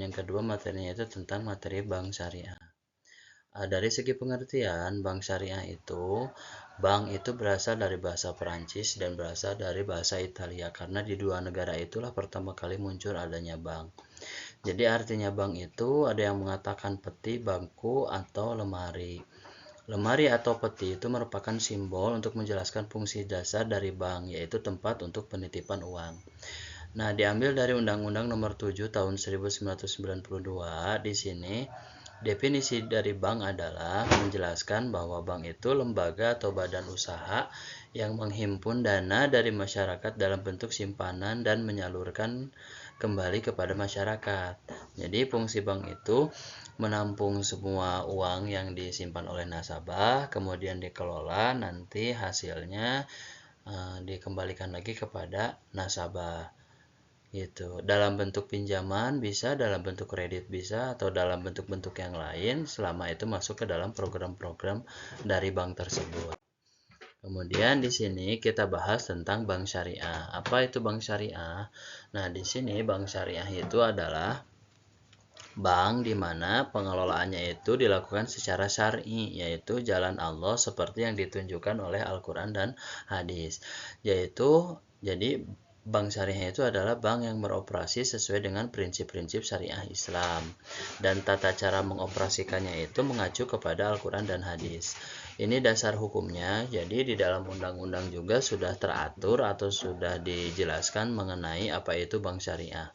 yang kedua materinya itu tentang materi bank syariah. Dari segi pengertian, bank syariah itu, bank itu berasal dari bahasa Perancis dan berasal dari bahasa Italia karena di dua negara itulah pertama kali muncul adanya bank. Jadi artinya bank itu ada yang mengatakan peti, bangku, atau lemari. Lemari atau peti itu merupakan simbol untuk menjelaskan fungsi dasar dari bank, yaitu tempat untuk penitipan uang. Nah, diambil dari Undang-Undang Nomor 7 Tahun 1992, di sini definisi dari bank adalah menjelaskan bahwa bank itu lembaga atau badan usaha yang menghimpun dana dari masyarakat dalam bentuk simpanan dan menyalurkan kembali kepada masyarakat. Jadi fungsi bank itu menampung semua uang yang disimpan oleh nasabah, kemudian dikelola, nanti hasilnya dikembalikan lagi kepada nasabah. Gitu. Dalam bentuk pinjaman bisa, dalam bentuk kredit bisa, atau dalam bentuk-bentuk yang lain selama itu masuk ke dalam program-program dari bank tersebut. Kemudian di sini kita bahas tentang bank syariah. Apa itu bank syariah? Nah, di sini bank syariah itu adalah bank di mana pengelolaannya itu dilakukan secara syar'i, yaitu jalan Allah seperti yang ditunjukkan oleh Al-Quran dan hadis. Jadi bank syariah itu adalah bank yang beroperasi sesuai dengan prinsip-prinsip syariah Islam. Dan tata cara mengoperasikannya itu mengacu kepada Al-Quran dan hadis. Ini dasar hukumnya, jadi di dalam undang-undang juga sudah teratur atau sudah dijelaskan mengenai apa itu bank syariah.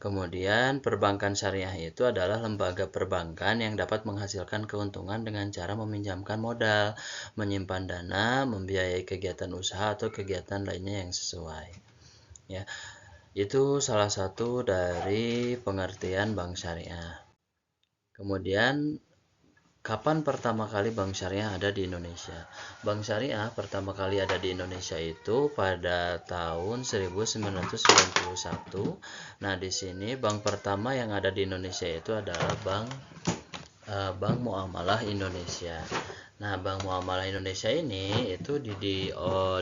Kemudian perbankan syariah itu adalah lembaga perbankan yang dapat menghasilkan keuntungan dengan cara meminjamkan modal, menyimpan dana, membiayai kegiatan usaha atau kegiatan lainnya yang sesuai. Ya, itu salah satu dari pengertian bank syariah. Kemudian kapan pertama kali bank syariah ada di Indonesia? Bank syariah pertama kali ada di Indonesia itu pada tahun 1991. Nah, di sini bank pertama yang ada di Indonesia itu adalah Bank Muamalah Indonesia. Nah, Bank Muamalah Indonesia ini itu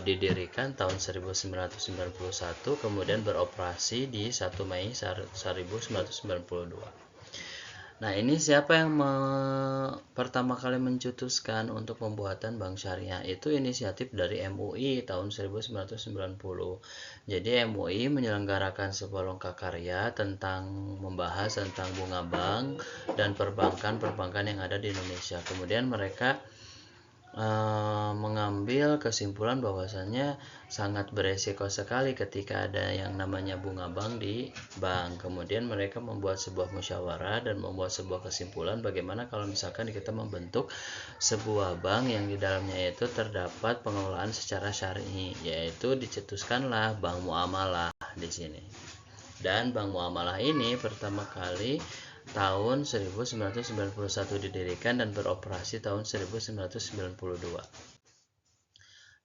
didirikan tahun 1991, kemudian beroperasi di 1 Mei 1992. Nah, ini siapa yang pertama kali mencetuskan untuk pembuatan bank syariah? Itu inisiatif dari MUI tahun 1990. Jadi MUI menyelenggarakan sebuah lomba karya tentang membahas tentang bunga bank dan perbankan-perbankan yang ada di Indonesia. Kemudian mereka mengambil kesimpulan bahwasannya sangat beresiko sekali ketika ada yang namanya bunga bank di bank. Kemudian mereka membuat sebuah musyawarah dan membuat sebuah kesimpulan bagaimana kalau misalkan kita membentuk sebuah bank yang di dalamnya itu terdapat pengelolaan secara syar'i, yaitu dicetuskanlah Bank Muamalah di sini. Dan Bank Muamalah ini pertama kali tahun 1991 didirikan dan beroperasi tahun 1992.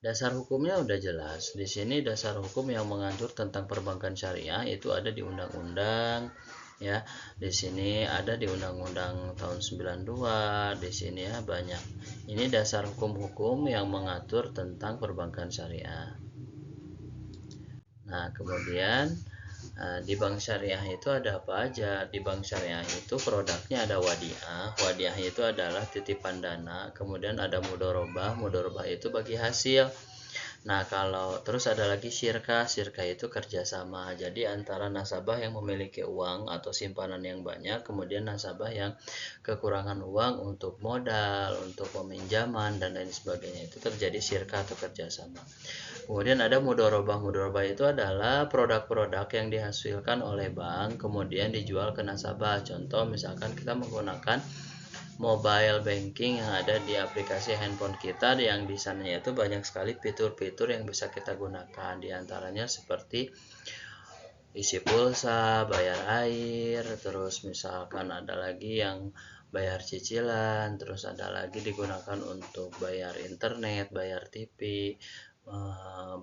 Dasar hukumnya udah jelas. Di sini dasar hukum yang mengatur tentang perbankan syariah itu ada di undang-undang, ya. Di sini ada di undang-undang tahun 92, di sini ya banyak. Ini dasar hukum-hukum yang mengatur tentang perbankan syariah. Nah, kemudian di bank syariah itu ada apa aja? Di bank syariah itu produknya ada wadiah. Wadiah itu adalah titipan dana. Kemudian ada mudorobah. Mudorobah itu bagi hasil. Nah, kalau terus ada lagi syirkah. Syirkah itu kerjasama. Jadi antara nasabah yang memiliki uang atau simpanan yang banyak, kemudian nasabah yang kekurangan uang untuk modal, untuk peminjaman dan lain sebagainya, itu terjadi syirkah atau kerjasama. Kemudian ada mudorobah. Mudorobah itu adalah produk-produk yang dihasilkan oleh bank kemudian dijual ke nasabah. Contoh misalkan kita menggunakan mobile banking yang ada di aplikasi handphone kita, yang di sananya itu banyak sekali fitur-fitur yang bisa kita gunakan. Di antaranya seperti isi pulsa, bayar air, terus misalkan ada lagi yang bayar cicilan, terus ada lagi digunakan untuk bayar internet, bayar TV,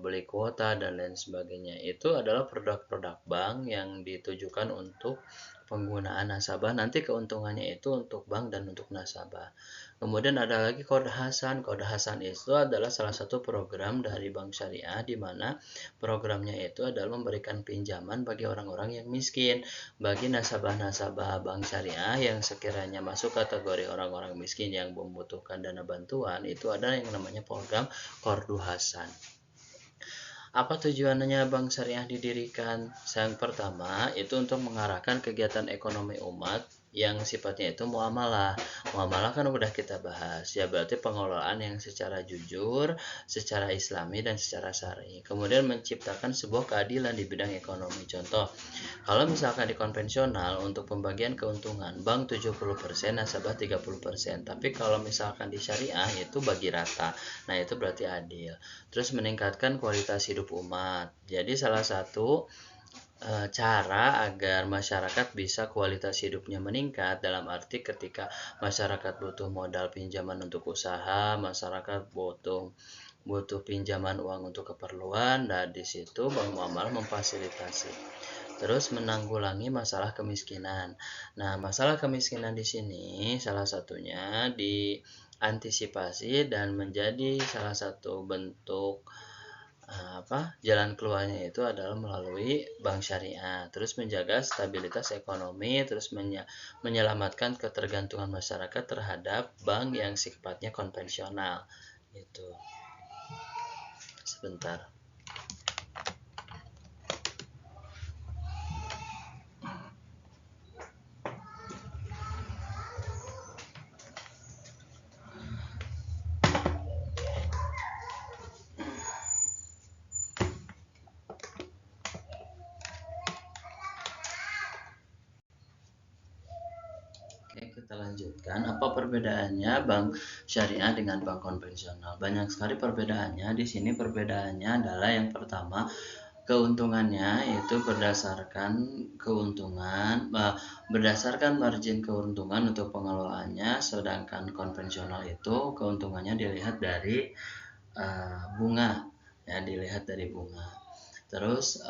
beli kuota dan lain sebagainya. Itu adalah produk-produk bank yang ditujukan untuk penggunaan nasabah, nanti keuntungannya itu untuk bank dan untuk nasabah. Kemudian ada lagi Qard Hasan. Qard Hasan itu adalah salah satu program dari Bank Syariah, di mana programnya itu adalah memberikan pinjaman bagi orang-orang yang miskin. Bagi nasabah-nasabah Bank Syariah yang sekiranya masuk kategori orang-orang miskin yang membutuhkan dana bantuan, itu ada yang namanya program Qard Hasan. Apa tujuannya Bank Syariah didirikan? Yang pertama, itu untuk mengarahkan kegiatan ekonomi umat yang sifatnya itu muamalah. Muamalah kan udah kita bahas, ya berarti pengelolaan yang secara jujur, secara islami, dan secara syar'i. Kemudian menciptakan sebuah keadilan di bidang ekonomi. Contoh, kalau misalkan di konvensional untuk pembagian keuntungan, bank 70%, nasabah 30%. Tapi kalau misalkan di syariah itu bagi rata. Nah, itu berarti adil. Terus meningkatkan kualitas hidup umat. Jadi salah satu cara agar masyarakat bisa kualitas hidupnya meningkat, dalam arti ketika masyarakat butuh modal pinjaman untuk usaha, masyarakat butuh pinjaman uang untuk keperluan, dan di situ Bank Muamalah memfasilitasi. Terus menanggulangi masalah kemiskinan. Nah, masalah kemiskinan di sini salah satunya diantisipasi dan menjadi salah satu bentuk jalan keluarnya itu adalah melalui bank syariah. Terus menjaga stabilitas ekonomi, terus menyelamatkan ketergantungan masyarakat terhadap bank yang sifatnya konvensional. Gitu. Sebentar. Kita lanjutkan. Apa perbedaannya bank syariah dengan bank konvensional? Banyak sekali perbedaannya. Di sini perbedaannya adalah yang pertama, keuntungannya itu berdasarkan margin keuntungan untuk pengelolaannya, sedangkan konvensional itu keuntungannya dilihat dari bunga, ya, dilihat dari bunga. Terus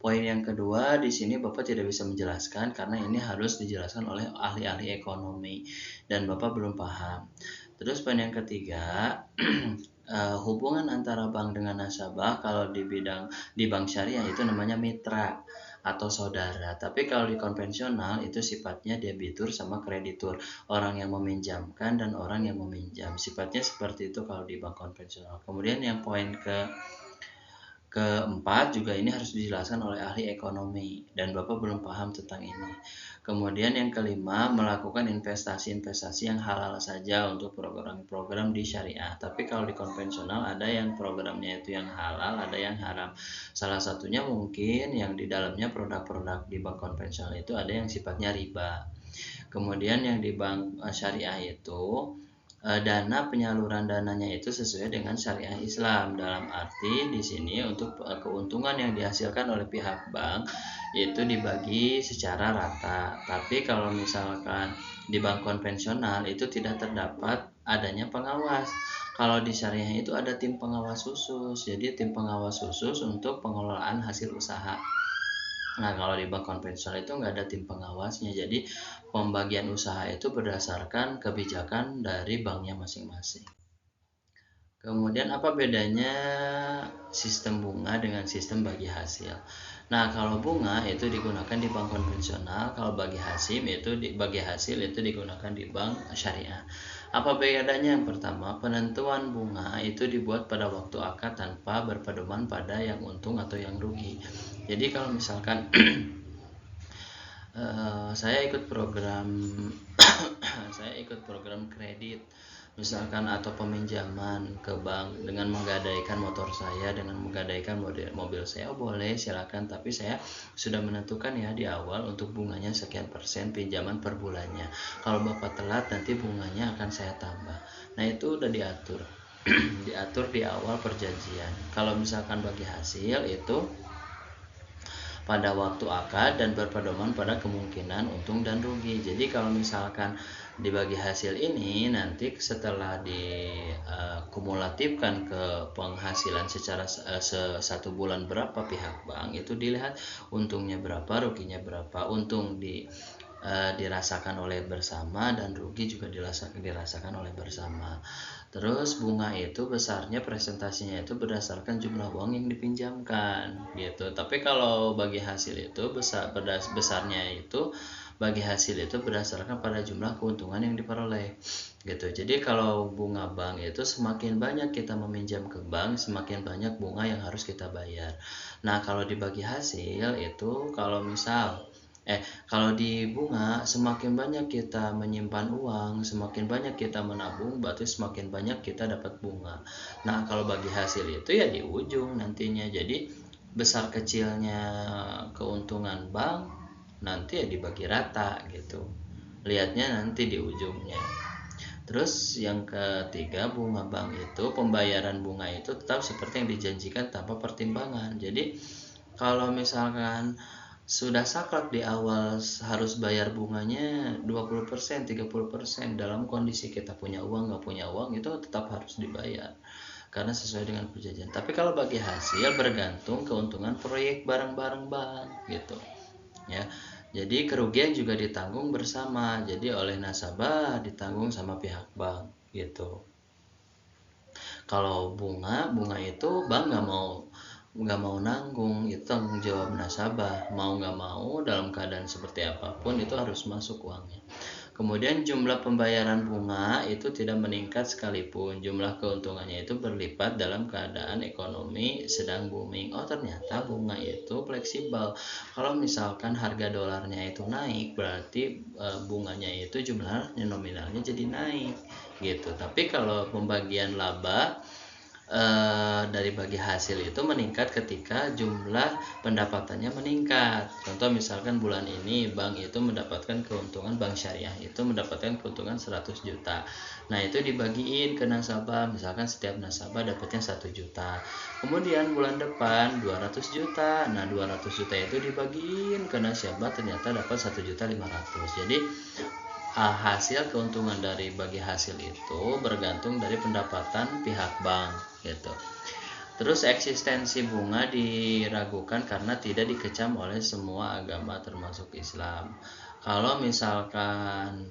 poin yang kedua, di sini Bapak tidak bisa menjelaskan karena ini harus dijelaskan oleh ahli-ahli ekonomi dan Bapak belum paham. Terus poin yang ketiga, hubungan antara bank dengan nasabah kalau di bank syariah itu namanya mitra atau saudara. Tapi kalau di konvensional itu sifatnya debitur sama kreditur, orang yang meminjamkan dan orang yang meminjam. Sifatnya seperti itu kalau di bank konvensional. Kemudian yang poin keempat juga ini harus dijelaskan oleh ahli ekonomi dan Bapak belum paham tentang ini. Kemudian yang kelima, melakukan investasi-investasi yang halal saja untuk program-program di syariah. Tapi kalau di konvensional ada yang programnya itu yang halal, ada yang haram. Salah satunya mungkin yang di dalamnya produk-produk di bank konvensional itu ada yang sifatnya riba. Kemudian yang di bank syariah itu dana penyaluran dananya itu sesuai dengan syariah Islam, dalam arti di sini untuk keuntungan yang dihasilkan oleh pihak bank itu dibagi secara rata. Tapi kalau misalkan di bank konvensional itu tidak terdapat adanya pengawas. Kalau di syariah itu ada tim pengawas khusus, jadi tim pengawas khusus untuk pengelolaan hasil usaha. Nah, kalau di bank konvensional itu nggak ada tim pengawasnya, jadi pembagian usaha itu berdasarkan kebijakan dari banknya masing-masing. Kemudian apa bedanya sistem bunga dengan sistem bagi hasil? Nah, kalau bunga itu digunakan di bank konvensional, kalau bagi hasil itu digunakan di bank syariah. Apa bedanya? Yang pertama, penentuan bunga itu dibuat pada waktu akad tanpa berpedoman pada yang untung atau yang rugi. Jadi kalau misalkan saya ikut program kredit misalkan atau peminjaman ke bank dengan menggadaikan motor saya, dengan menggadaikan mobil saya, boleh silakan, tapi saya sudah menentukan ya di awal untuk bunganya sekian persen pinjaman per bulannya. Kalau Bapak telat nanti bunganya akan saya tambah. Nah, itu udah diatur diatur di awal perjanjian. Kalau misalkan bagi hasil itu pada waktu akad dan berpedoman pada kemungkinan untung dan rugi. Jadi kalau misalkan dibagi hasil ini nanti setelah dikumulatifkan ke penghasilan secara satu bulan berapa pihak bank itu dilihat untungnya berapa, ruginya berapa. Untung dirasakan oleh bersama dan rugi juga dirasakan oleh bersama. Terus bunga itu besarnya presentasinya itu berdasarkan jumlah uang yang dipinjamkan gitu. Tapi kalau bagi hasil itu besarnya itu bagi hasil itu berdasarkan pada jumlah keuntungan yang diperoleh gitu. Jadi kalau bunga bank itu semakin banyak kita meminjam ke bank, semakin banyak bunga yang harus kita bayar. Nah, kalau dibagi hasil itu kalau di bunga semakin banyak kita menyimpan uang, semakin banyak kita menabung, berarti semakin banyak kita dapat bunga. Nah, kalau bagi hasil itu ya di ujung nantinya. Jadi besar kecilnya keuntungan bank nanti ya dibagi rata gitu. Lihatnya nanti di ujungnya. Terus yang ketiga, bunga bank itu pembayaran bunga itu tetap seperti yang dijanjikan tanpa pertimbangan. Jadi kalau misalkan sudah saklek di awal harus bayar bunganya 20%, 30% dalam kondisi kita punya uang nggak punya uang itu tetap harus dibayar karena sesuai dengan perjanjian. Tapi kalau bagi hasil bergantung keuntungan proyek bareng-bareng bank gitu ya. Jadi kerugian juga ditanggung bersama, jadi oleh nasabah ditanggung sama pihak bank gitu. Kalau bunga itu bank nggak mau nanggung, itu tanggung jawab nasabah. Mau nggak mau dalam keadaan seperti apapun itu harus masuk uangnya. Kemudian jumlah pembayaran bunga itu tidak meningkat sekalipun jumlah keuntungannya itu berlipat dalam keadaan ekonomi sedang booming. Oh, ternyata bunga itu fleksibel. Kalau misalkan harga dolarnya itu naik, berarti bunganya itu jumlahnya nominalnya jadi naik gitu. Tapi kalau pembagian laba dari bagi hasil itu meningkat ketika jumlah pendapatannya meningkat. Contoh misalkan bulan ini bank itu mendapatkan keuntungan, bank syariah itu mendapatkan keuntungan 100 juta. Nah, itu dibagiin ke nasabah, misalkan setiap nasabah dapatnya 1 juta. Kemudian bulan depan 200 juta. Nah, 200 juta itu dibagiin ke nasabah ternyata dapat 1.500.000. Jadi hasil keuntungan dari bagi hasil itu bergantung dari pendapatan pihak bank gitu. Terus eksistensi bunga diragukan karena tidak dikecam oleh semua agama termasuk Islam. Kalau misalkan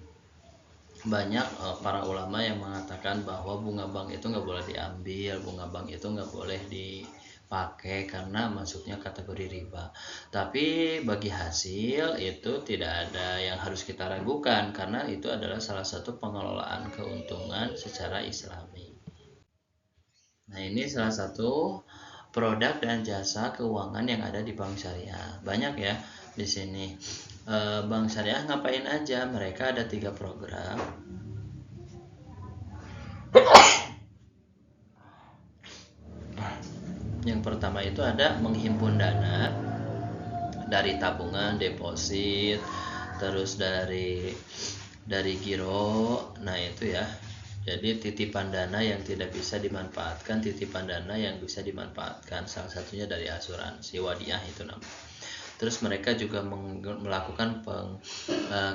banyak para ulama yang mengatakan bahwa bunga bank itu nggak boleh diambil, bunga bank itu nggak boleh dipakai karena masuknya kategori riba. Tapi bagi hasil itu tidak ada yang harus kita ragukan karena itu adalah salah satu pengelolaan keuntungan secara Islami. Nah, ini salah satu produk dan jasa keuangan yang ada di bank syariah. Banyak ya di sini. Bank syariah ngapain aja? Mereka ada 3 program. Yang pertama itu ada menghimpun dana dari tabungan, deposit, terus dari giro. Nah, itu ya. Jadi titipan dana yang tidak bisa dimanfaatkan, titipan dana yang bisa dimanfaatkan. Salah satunya dari asuransi Wadiah itu namanya. Terus mereka juga melakukan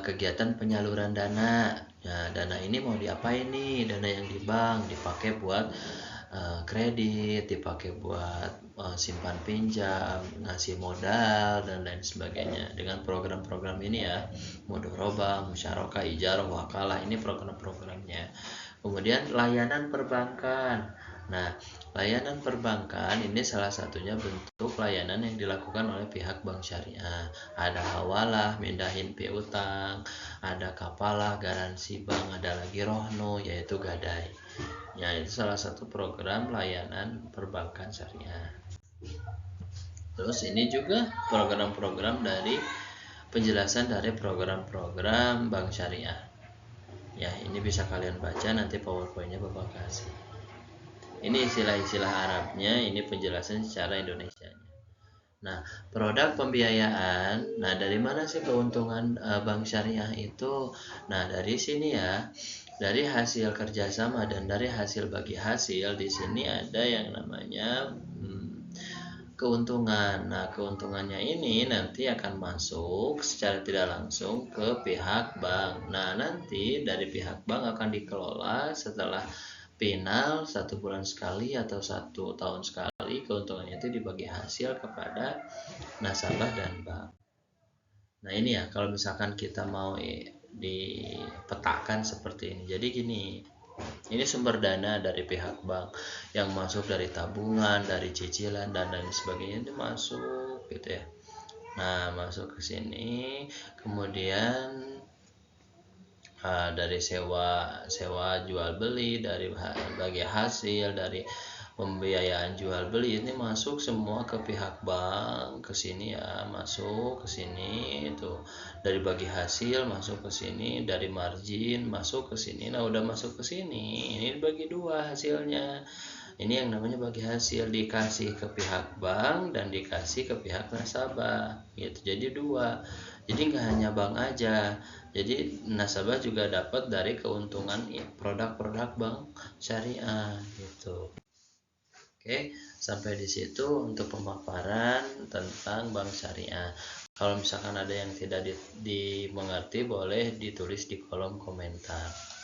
kegiatan penyaluran dana. Nah, dana ini mau diapain nih? Dana yang di bank dipakai buat kredit, dipakai buat simpan pinjam, ngasih modal dan lain sebagainya. Dengan program-program ini ya, mudharabah, musyarakah, ijarah, wakalah, ini program-programnya. Kemudian layanan perbankan. Nah, layanan perbankan ini salah satunya bentuk layanan yang dilakukan oleh pihak bank syariah. Ada hawalah, mindahin piutang, ada kapalah, garansi bank, ada lagi rohno, yaitu gadai. Ya, itu salah satu program layanan perbankan syariah. Terus ini juga program-program dari penjelasan dari program-program bank syariah. Ya, ini bisa kalian baca, nanti PowerPoint-nya Bapak kasih. Ini istilah-istilah Arabnya, ini penjelasan secara Indonesianya. Nah, produk pembiayaan. Nah, dari mana sih keuntungan bank syariah itu? Nah, dari sini ya. Dari hasil kerjasama dan dari hasil bagi hasil di sini ada yang namanya keuntungan. Nah, keuntungannya ini nanti akan masuk secara tidak langsung ke pihak bank. Nah, nanti dari pihak bank akan dikelola setelah final 1 bulan sekali atau 1 tahun sekali. Keuntungannya itu dibagi hasil kepada nasabah dan bank. Nah, ini ya kalau misalkan kita mau dipetakan seperti ini. Jadi gini, ini sumber dana dari pihak bank yang masuk dari tabungan, dari cicilan dan lain sebagainya itu masuk gitu ya. Nah, masuk ke sini, kemudian dari sewa jual beli, dari bagi hasil, dari pembiayaan jual beli ini masuk semua ke pihak bank, ke sini ya, masuk ke sini itu. Dari bagi hasil masuk ke sini, dari margin masuk ke sini. Nah, udah masuk ke sini, ini dibagi dua hasilnya. Ini yang namanya bagi hasil, dikasih ke pihak bank dan dikasih ke pihak nasabah gitu. Jadi dua. Jadi nggak hanya bank aja. Jadi nasabah juga dapat dari keuntungan produk-produk bank syariah gitu. Oke, sampai di situ untuk pemaparan tentang bank syariah. Kalau misalkan ada yang tidak dimengerti, boleh ditulis di kolom komentar.